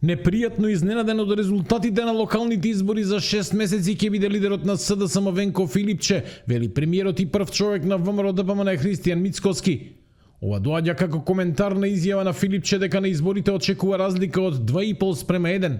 Непријатно изненаден од резултатите на локалните избори за 6 месеци ќе биде лидерот на СДСМ Венко Филипче, вели премиерот и прв човек на ВМРО-ДПМН Христијан Мицкоски. Ова доаѓа како коментар на изјава на Филипче дека на изборите очекува разлика од 2,5:1.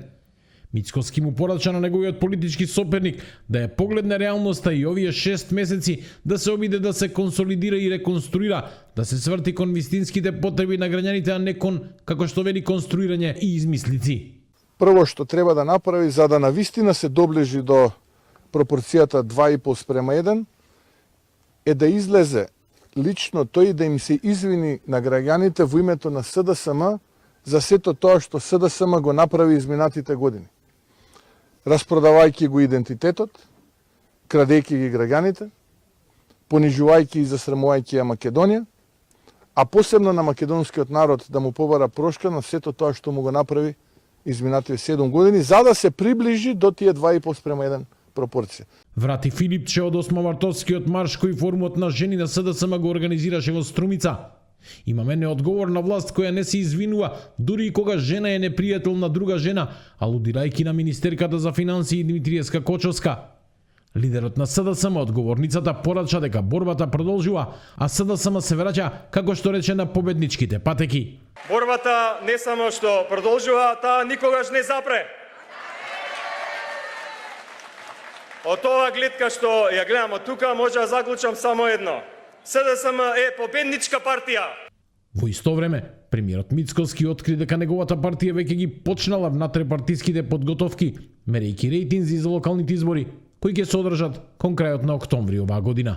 Мицкоски му порача на неговиот политички соперник да ја погледне реалноста и овие 6 месеци да се обиде да се консолидира и реконструира, да се сврти кон вистинските потреби на граѓаните, а не кон, како што вели, конструирање и измислици. Прво што треба да направи за да навистина се доближи до пропорцијата 2,5:1 е да излезе лично тој да им се извини на граѓаните во името на СДСМ за сето тоа што СДСМ го направи изминатите години. Распродавајќи го идентитетот, крадејќи ги граѓаните, понижувајќи и засрамувајќи ја Македонија, а посебно на македонскиот народ да му побара прошка на сето тоа што му го направи изминатите 7 години, за да се приближи до тие 2,5:1 пропорција. Врати Филипче од осмомартовскиот марш кој формот на жени на СДСМ го организираше во Струмица. Имаме неодговорна власт која не се извинува, дури и кога жена е непријател на друга жена, алудирајќи на министерката за финансии Димитриевска Кочовска. Лидерот на СДСМ одговорницата порача дека борбата продолжува, а СДСМ се враќа, како што рече, на победничките патеки. Борбата не само што продолжува, таа никогаш не запре. Од оваа гледка што ја гледам од тука, може да заклучам само едно. СДСМ е победничка партија. Во исто време, премиерот Мицкоски откри дека неговата партија веќе ги почнала внатрепартиските подготовки, мерејќи рейтинзи за локалните избори, кои ќе се одржат кон крајот на октомври оваа година.